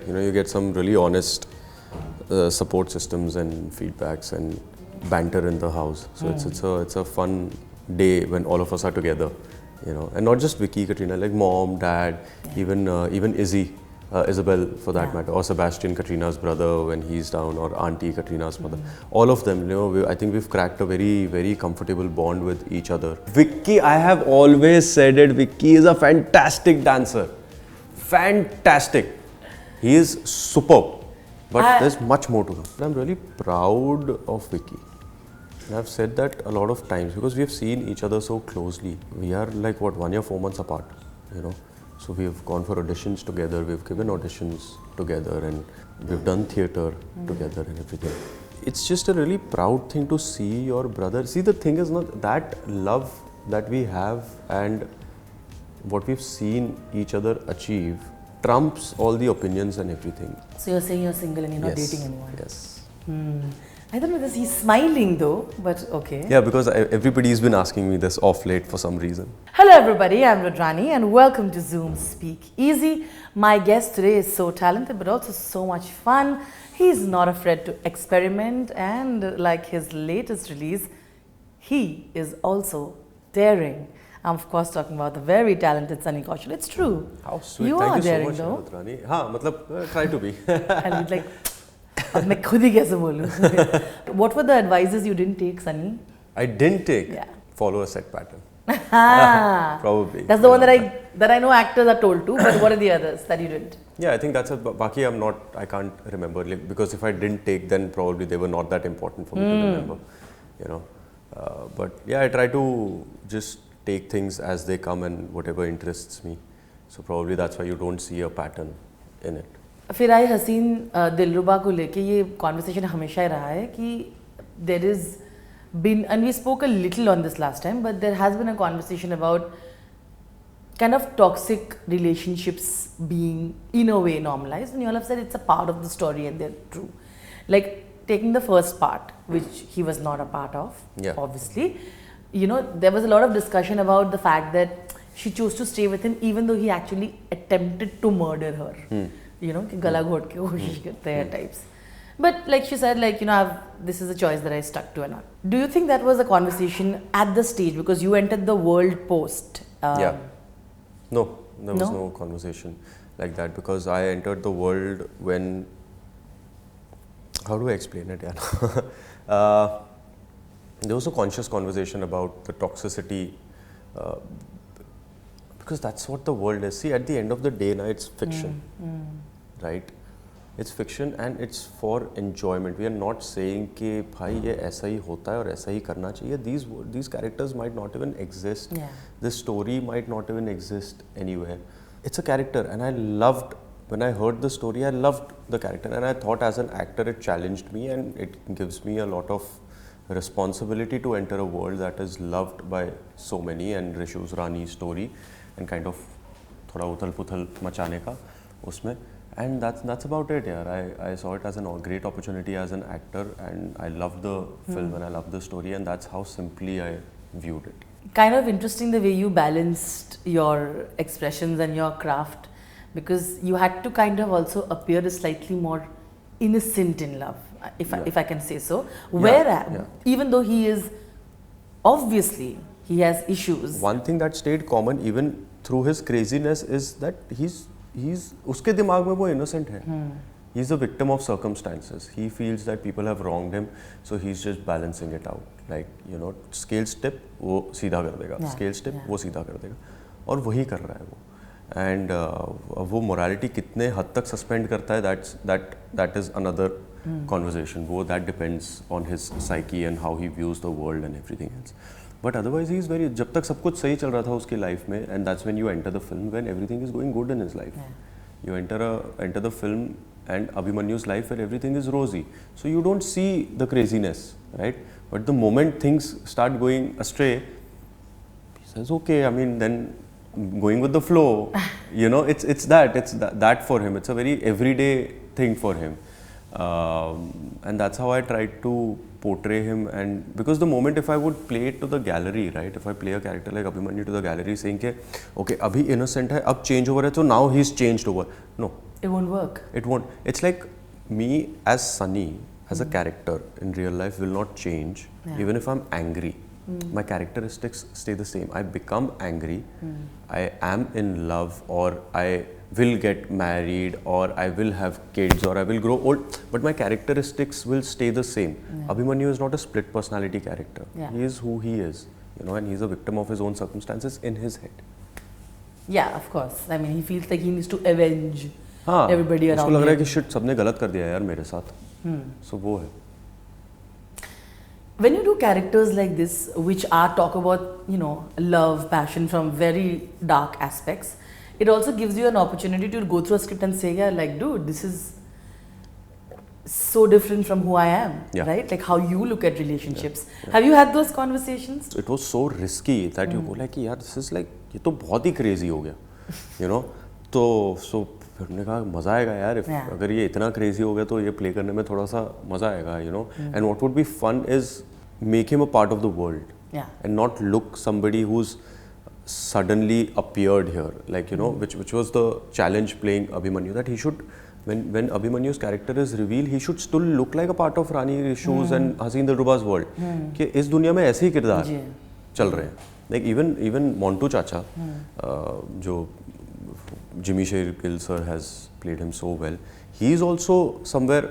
You know, you get some really honest support systems and feedbacks and banter in the house. So it's a fun day when all of us are together, you know, and not just Vicky, Katrina, like mom, dad, even Izzy, Isabelle for that matter, or Sebastian, Katrina's brother when he's down, or Auntie Katrina's mother. All of them, you know, I think we've cracked a very, very comfortable bond with each other. Vicky, I have always said it, Vicky is a fantastic dancer. Fantastic. He is superb. But there's much more to come. I'm really proud of Vicky. And I've said that a lot of times because we have seen each other so closely. We are like, what, 1 year, 4 months apart, you know. So we've gone for auditions together, we've given auditions together, and we've done theatre together and everything. It's just a really proud thing to see your brother. See, the thing is not that love that we have and what we've seen each other achieve trumps all the opinions and everything. So you're saying you're single and you're not dating anyone? Yes. I don't know this. He's smiling though, but okay. Yeah, because everybody's been asking me this off late for some reason. Hello everybody, I'm Rani and welcome to Zoom Speak Easy. My guest today is so talented but also so much fun. He's not afraid to experiment, and like his latest release, he is also daring. I'm of course talking about the very talented Vicky Kaushal. It's true. How sweet. You Thank are you daring so much, though. Rani. हाँ, मतलब try to be. And he's like, अब मैं खुद ही कैसे बोलूं? What were the advices you didn't take, Sunny? I didn't take. Yeah. Follow a set pattern. Probably. That's the one that I know actors are told to, but what are the others that you didn't? Yeah, I think that's a Baki. I can't remember, like, because if I didn't take, then probably they were not that important for me to remember, you know. But yeah, I try to just take things as they come and whatever interests me. So probably that's why you don't see a pattern in it. फिर आई हसीन दिलरुबा को लेके ये conversation हमेशा ही रहा है कि there is been, and we spoke a little on this last time, but there has been a conversation about kind of toxic relationships being in a way normalized, and you all have said it's a part of the story and they're true. Like taking the first part, which he was not a part of, obviously, you know, there was a lot of discussion about the fact that she chose to stay with him even though he actually attempted to murder her. You know, कि गला घोट के कोशिश करते हैं types. But like she said, like, you know, this is a choice that I stuck to and not. Do you think that was a conversation at the stage because you entered the world post? Yeah. No, there was no conversation like that because I entered the world when. How do I explain it? Yeah. There was a conscious conversation about the toxicity because that's what the world is. See, at the end of the day, now it's fiction, right? It's fiction and it's for enjoyment. We are not saying कि भाई ये ऐसा ही होता है और ऐसा ही करना चाहिए. These characters might not even exist. Yeah. This story might not even exist anywhere. It's a character, and I loved when I heard the story. I loved the character, and I thought as an actor it challenged me, and it gives me a lot of responsibility to enter a world that is loved by so many. And Rishu's Rani's story, and kind of थोड़ा उथल-पुथल मचाने का उसमें. And that's about it, yeah. I saw it as a great opportunity as an actor, and I loved the film and I loved the story, and that's how simply I viewed it. Kind of interesting the way you balanced your expressions and your craft, because you had to kind of also appear slightly more innocent in love, if I can say so. Whereas, even though he is, obviously, he has issues. One thing that stayed common even through his craziness is that he's उसके दिमाग में वो innocent है. He's a victim of circumstances. He feels that people have wronged him, so he's just balancing it out. Like, you know, scales tip वो सीधा कर देगा, scales tip वो सीधा कर देगा, और वही कर रहा है वो. And वो morality कितने हद तक suspend करता है, that is another conversation. वो that depends on his psyche and how he views the world and everything else. But otherwise, he is very. जब तक सब कुछ सही चल रहा था उसकी life में, and that's when you enter the film when everything is going good in his life. You enter the film and Abhimanyu's life where everything is rosy. So you don't see the craziness, right? But the moment things start going astray, he says, okay. I mean, then going with the flow. You know, it's that for him. It's a very everyday thing for him, and that's how I tried to portray him. And because the moment if I would play it to the gallery, right, if I play a character like Abhimanyu to the gallery saying ke okay abhi innocent hai, ab change over hai, so now he's changed over. No, It won't work. It won't. It's like me as Sunny, as a character in real life will not change. Even if I'm angry, my characteristics stay the same. I become angry, I am in love, or I will get married, or I will have kids, or I will grow old, but my characteristics will stay the same. Abhimanyu is not a split personality character. He is who he is, you know, and he's a victim of his own circumstances in his head. Yeah, of course. I mean, he feels like he needs to avenge everybody around उसको लग रहा है him. कि shit सबने गलत कर दिया यार मेरे साथ. So वो है. When you do characters like this, which are talk about, you know, love, passion from very dark aspects, it also gives you an opportunity to go through a script and say, yeah, like, dude, this is so different from who I am, right? Like how you look at relationships. Have you had those conversations? It was so risky that you go like, यार, this is like, ये तो बहुत ही crazy हो गया, you know? तो so फिर हमने कहा मज़ा आएगा यार, अगर ये इतना crazy हो गया तो ये play करने में थोड़ा सा मज़ा आएगा, you know? And what would be fun is make him a part of the world, and not look somebody who's suddenly appeared here, like, you know, which was the challenge playing Abhimanyu, that he should, when Abhimanyu's character is revealed, he should still look like a part of Rani, Rishu's and Haseen Dillruba's world. कि इस दुनिया में ऐसे ही किरदार चल रहे हैं. Like even Montu Chacha, जो Jimmy Shergill sir has played him so well. He is also somewhere,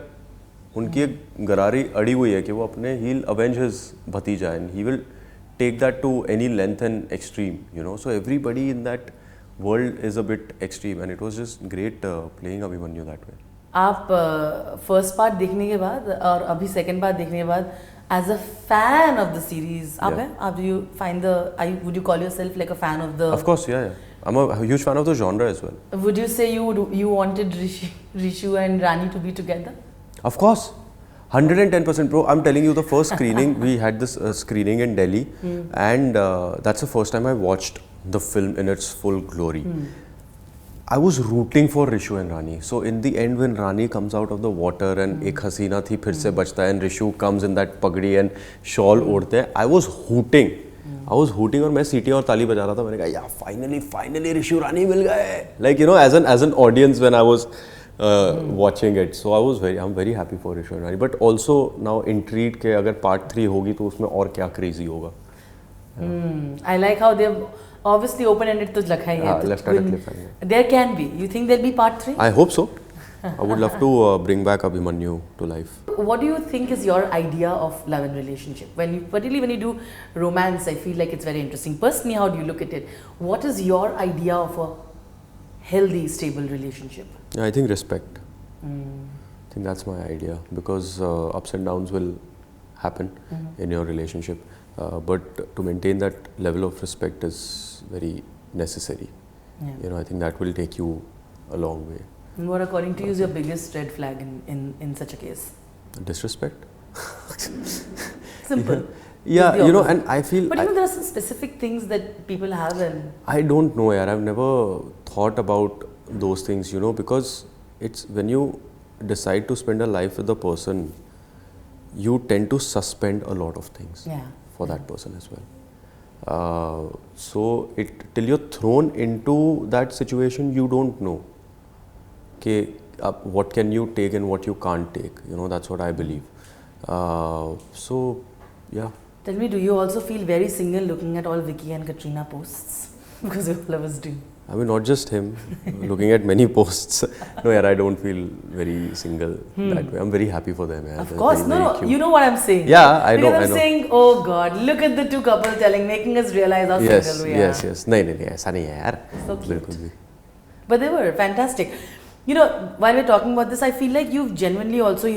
उनकी एक गरारी अड़ी हुई है कि वो अपने he'll avenge his भतीजा, and he will take that to any length and extreme, you know. So everybody in that world is a bit extreme, and it was just great playing Abhimanyu that way. आप first part देखने के बाद और अभी second part देखने के बाद, as a fan of the series, आप हैं? How do you find would you call yourself like a fan of the? Of course, yeah. I'm a huge fan of the genre as well. Would you say you wanted Rishu and Rani to be together? Of course. 110%, bro. I'm telling you, the first screening, we had this screening in Delhi, and that's the first time I watched the film in its full glory. I was rooting for Rishu and Rani. So in the end, when Rani comes out of the water and एक हसीना थी फिर से बचता है, and Rishu comes in that pagdi and shawl ओढ़ते हैं, I was hooting. और मैं सीटियाँ और ताली बजा रहा था. मैंने कहा, yeah, finally Rishu Rani मिल गए. Like, you know, as an audience when I was watching it, so I'm very happy for Rishu and Rani, but also now intrigued कि अगर part 3 होगी तो उसमें और क्या crazy होगा. I like how they've obviously open-ended तो रखा ही है. Left at a cliffhanger. There can be. You think there'll be part 3? I hope so. I would love to bring back Abhimanyu to life. What do you think is your idea of love and relationship? Particularly when you do romance, I feel like it's very interesting. Personally, how do you look at it? What is your idea of a healthy, stable relationship? I think respect. I think that's my idea, because ups and downs will happen in your relationship, but to maintain that level of respect is very necessary. You know, I think that will take you a long way. And what, according to you, is your biggest red flag in such a case? Disrespect. Simple. Yeah, you know, and I feel... But you know, there are some specific things that people have, and... I don't know, yaar. I've never thought about those things, you know, because it's when you decide to spend a life with a person, you tend to suspend a lot of things for that person as well. So till you're thrown into that situation, you don't know what can you take and what you can't take. You know, that's what I believe. So, yeah. Tell me, do you also feel very single looking at all Vicky and Katrina posts? Because all of us do. I mean, not just him, looking at many posts. No, yeah, I don't feel very single that way. I'm very happy for them. Yeah. Of course, no, you know what I'm saying. Yeah, I know. Because I'm saying, oh God, look at the two couples making us realize how single we are. Yes. No, ऐसा नहीं है यार. So cute. But they were fantastic. You know, while we're talking about this, I feel like you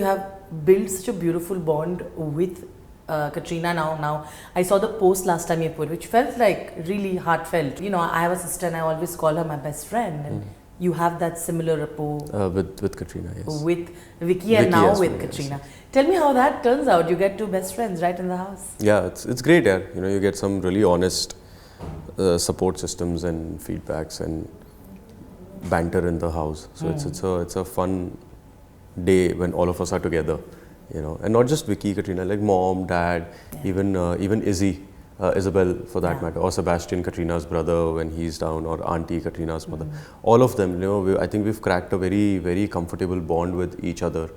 have built such a beautiful bond with Katrina now. I saw the post last time you put, which felt like really heartfelt. You know, I have a sister and I always call her my best friend. And you have that similar rapport with Katrina, yes. With Vicky and now with Katrina. Yes. Tell me how that turns out. You get two best friends right in the house. Yeah, it's great. Yeah. You know, you get some really honest support systems and feedbacks and banter in the house. So it's a fun day when all of us are together. You know, and not just Vicky, Katrina, like mom, dad, even Izzy, Isabelle for that matter, or Sebastian, Katrina's brother when he's down, or Auntie Katrina's mother. All of them, I think we've cracked a very, very comfortable bond with each other,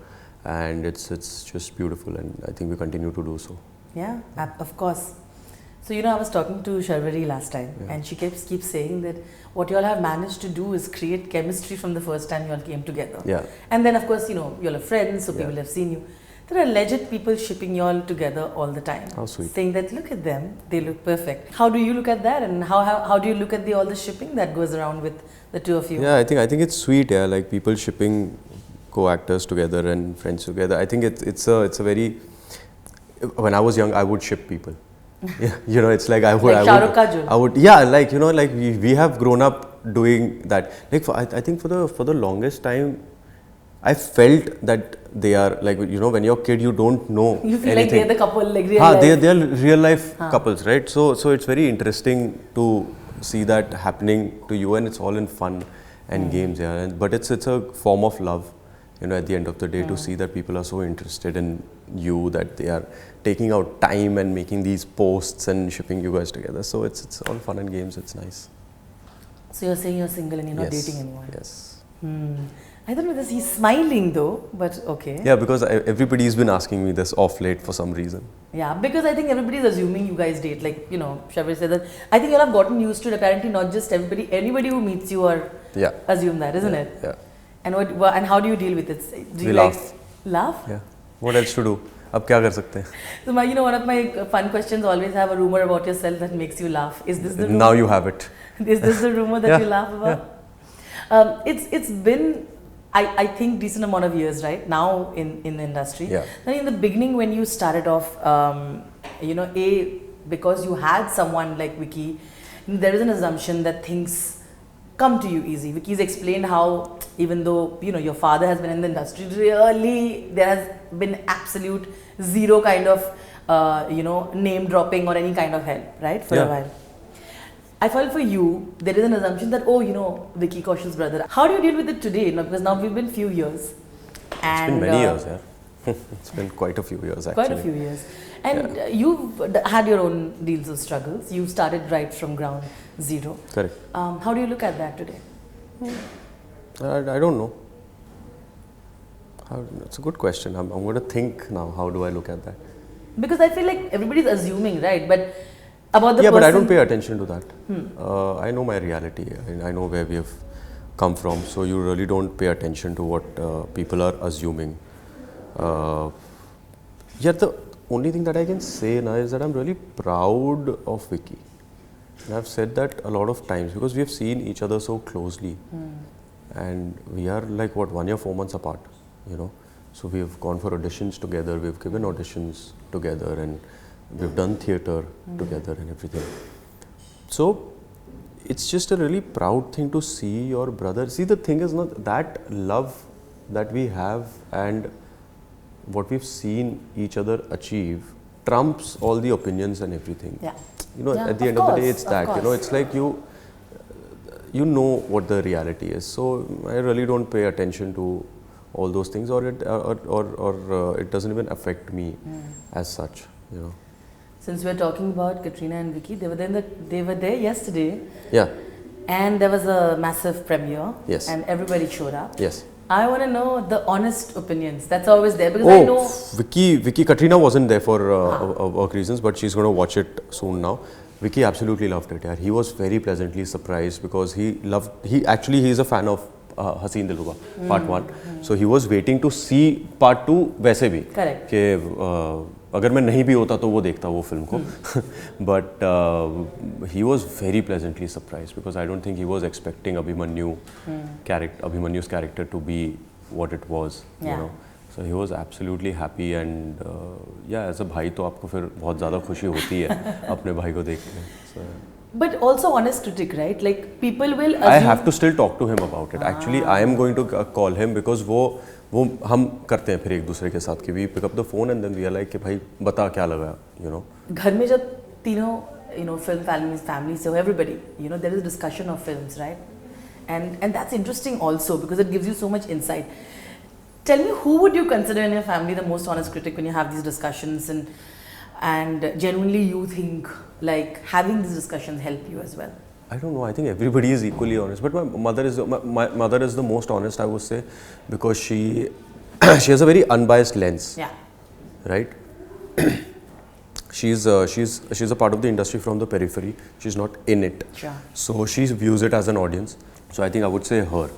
and it's just beautiful, and I think we continue to do so. Yeah, of course. So I was talking to Sharvari last time, and she keeps saying that what you all have managed to do is create chemistry from the first time you all came together. Yeah. And then of course you all are friends, so people have seen you. There are legit people shipping you all together all the time. How sweet. Saying that look at them, they look perfect. How do you look at that, and how do you look at all the shipping that goes around with the two of you? Yeah, I think it's sweet. Yeah, like people shipping co-actors together and friends together. I think it's a very. When I was young, I would ship people. Yeah, it's like I would. Like Shah Rukh Kajol. I would. Yeah, like like we have grown up doing that. Like I think for the longest time, I felt that they are like when you're a kid, you don't know. You feel anything. like they're the couple, like real life. They're real life couples, right? So it's very interesting to see that happening to you, and it's all in fun and games, yeah. But it's a form of love, at the end of the day, to see that people are so interested in you that they are taking out time and making these posts and shipping you guys together. So it's all fun and games. It's nice. So you're saying you're single and you're not dating anyone? Yes. I don't know this. He's smiling though, but okay. Yeah, because everybody's been asking me this off late for some reason. Yeah, because I think everybody's assuming you guys date. Like, Sharvari said that. I think you all have gotten used to it. Apparently, not just anybody who meets you or assume that, isn't it? Yeah. And how do you deal with it? Do you laugh. Laugh? Yeah. What else to do? अब क्या कर सकते हैं? So one of my fun questions always have a rumor about yourself that makes you laugh. Is this the rumor? Now you have it. Is this the rumor that you laugh about? Yeah. It's been I think decent amount of years right now in the industry. Yeah. Then in the beginning when you started off, because you had someone like Vicky, there is an assumption that things come to you easy. Vicky's explained how even though your father has been in the industry, really there has been absolute zero kind of name dropping or any kind of help, right, for a while. I felt for you, there is an assumption that, Vicky Kaushal's brother. How do you deal with it today? Because now we've been few years. And it's been many years, yeah. It's been quite a few years, actually. Quite a few years. And you've had your own deals of struggles. You started right from ground zero. Correct. How do you look at that today? I don't know. It's a good question. I'm going to think now, how do I look at that? Because I feel like everybody's assuming, right? But about the person, but I don't pay attention to that. I know my reality. I know where we have come from. So you really don't pay attention to what people are assuming. Yet the only thing that I can say now is that I'm really proud of Vicky. And I've said that a lot of times because we have seen each other so closely. And we are like 1 year, 4 months apart, So we've gone for auditions together, we've given auditions together, and we've done theatre together and everything. So it's just a really proud thing to see your brother. See, the thing is not that love that we have and what we've seen each other achieve trumps all the opinions and everything. Yeah. At the end of the day, it's that, it's like you know what the reality is. So I really don't pay attention to all those things, or it doesn't even affect me as such, Since we're talking about Katrina and Vicky, they were there yesterday. Yeah. And there was a massive premiere. Yes. And everybody showed up. Yes. I want to know the honest opinions. That's always there because I know Vicky-Katrina wasn't there for work reasons, but she's going to watch it soon now. Vicky absolutely loved it. Yeah. He was very pleasantly surprised because he's a fan of Haseen Dillruba, part 1. So he was waiting to see part 2 वैसे भी. Correct. कि अगर मैं नहीं भी होता तो वो देखता वो फिल्म को. But he was very pleasantly surprised because I don't think he was expecting Abhimanyu's character to be what it was. So he was absolutely happy and as a भाई तो आपको फिर बहुत ज़्यादा खुशी होती है अपने भाई को देख के. But also honest critic, right? Like people will assume... I have to still talk to him about it. Actually, I am going to call him because वो हम करते हैं फिर एक दूसरे के साथ कि we pick up the phone and then we are like कि भाई बता क्या लगा, घर में जब तीनों film families, so everybody, there is a discussion of films, right? And that's interesting also because it gives you so much insight. Tell me, who would you consider in your family the most honest critic when you have these discussions? And and genuinely you think like having these discussions help you as well? I don't know. I think everybody is equally honest, but my mother is the most honest, I would say, because she she has a very unbiased lens. Yeah. Right. She's a part of the industry from the periphery. She's not in it. Sure. So she views it as an audience. So I think I would say her.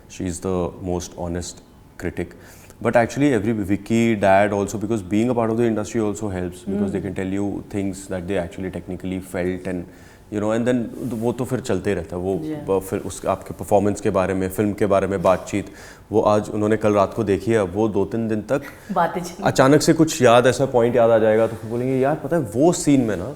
She's the most honest critic. But actually every Vicky, dad also, because being a part of the industry also helps, because they can tell you things that they actually technically felt, and you know, and then वो तो फिर चलते रहता है वो फिर उस आपके परफॉर्मेंस के बारे में, फिल्म के बारे में बातचीत, वो आज उन्होंने कल रात को देखी है, वो 2-3 दिन तक अचानक से कुछ याद, ऐसा पॉइंट याद आ जाएगा तो फिर बोलेंगे यार पता है वो सीन में ना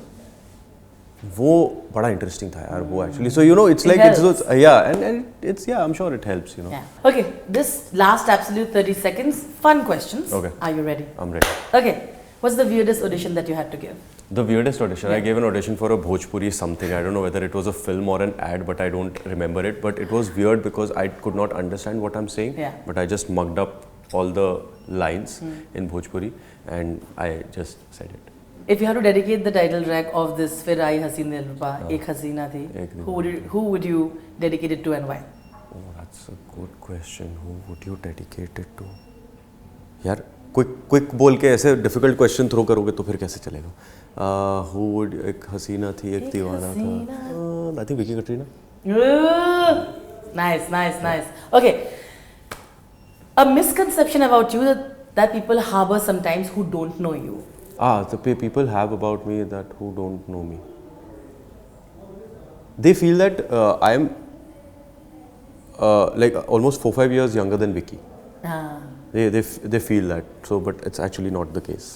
वो बड़ा इंटरेस्टिंग था यार वो actually. So you know it's like it's and it's I am sure it helps, you know. Okay, this last absolute 30 seconds, fun questions. Okay. Are you ready? I'm ready. Okay. What's the weirdest audition that you had to give? The weirdest audition? I gave an audition for a Bhojpuri something. I don't know whether it was a film or an ad, but I don't remember it. But it was weird because I could not understand what I'm saying. Yeah. But I just mugged up all the lines in Bhojpuri and I just said it. If you had to dedicate the title track of this Phir Aayi Hasseen Dillruba, Ek Haseena Thi, who would you dedicate it to and why? Oh, that's a good question. Who would you dedicate it to? यार quick बोल के ऐसे difficult question throw करोगे तो फिर कैसे चलेगा? Who would, एक हसीना थी, एक दीवाना था. I think Vicky Katrina. Nice. Okay. A misconception about you that people harbor sometimes who don't know you. The people have about me that who don't know me. They feel that I am like almost 4-5 years younger than Vicky. They feel that, so but it's actually not the case.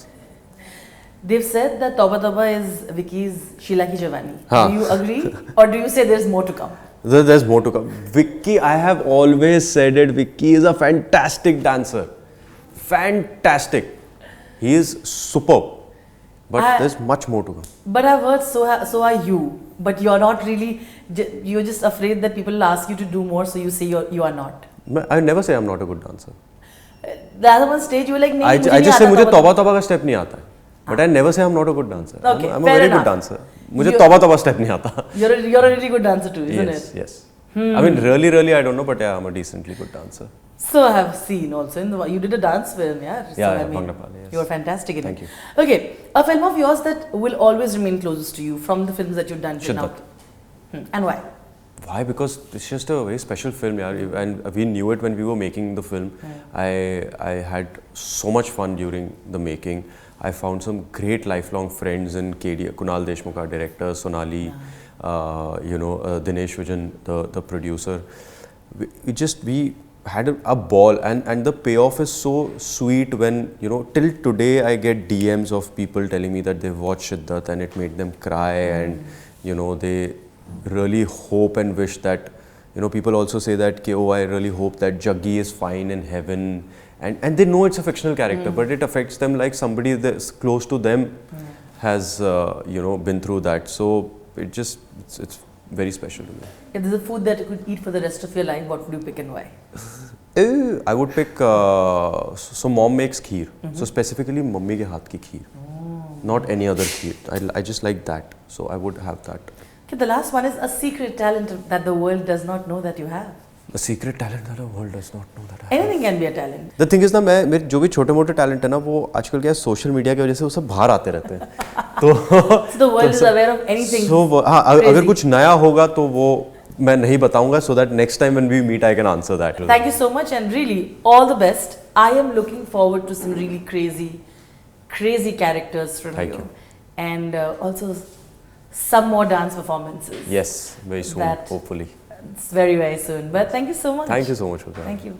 They've said that Tauba Tauba is Vicky's Sheila ki Jawani. Do you agree, or do you say there's more to come? There's more to come. Vicky, I have always said it. Vicky is a fantastic dancer. Fantastic. He is superb. But there's much more to come. But I've heard so are you. But you're not really. You're just afraid that people will ask you to do more, so you say you are not. I never say I'm not a good dancer. The other one stage you were like, I just say मुझे तौबा तौबा का step नहीं आता है. But I never say I'm not a good dancer. Okay, I'm a very good dancer. मुझे तौबा तौबा स्टेप नहीं आता. You're a really good dancer too, isn't it? Yes. I mean, really, I don't know, but yeah, I'm a decently good dancer. So I have seen also you did a dance film, yeah. So Yeah, I mean, yes. you were fantastic in it. Thank you. Okay, a film of yours that will always remain closest to you from the films that you've done till now. And why? Why? Because it's just a very special film, yeah. And we knew it when we were making the film. I had so much fun during the making. I found some great lifelong friends in KD, Kunal Deshmukh, our director, Sonali, Dinesh Vijan, the producer. We had a ball, and the payoff is so sweet when, you know, till today I get DMs of people telling me that they've watched Shiddat and it made them cry, and you know, they really hope and wish that, you know, people also say that, oh, I really hope that Jaggi is fine in heaven, and they know it's a fictional character, but it affects them like somebody that's close to them has been through that. So it's very special to me. If there's a food that you could eat for the rest of your life, what would you pick and why? I would pick, so mom makes kheer. So specifically mummy ke haath ki kheer. Not any other kheer. I just like that. So I would have that. Okay, the last one is a secret talent that the world does not know that you have. A secret talent that the world does not know that I have. Anything can be a talent. The thing is ना, मेरे जो भी छोटे-मोटे talent है ना, वो आजकल क्या सोशल मीडिया की वजह से वो सब बाहर आते रहते हैं. तो So the world is aware of anything. So हाँ, अगर कुछ नया होगा तो वो मैं नहीं बताऊंगा, so that next time when we meet I can answer that. Thank you so much, and really all the best. I am looking forward to some really crazy characters from you. And also some more dance performances. Yes, very soon, hopefully. It's very soon. But thank you so much. Thank you so much for that. Thank you.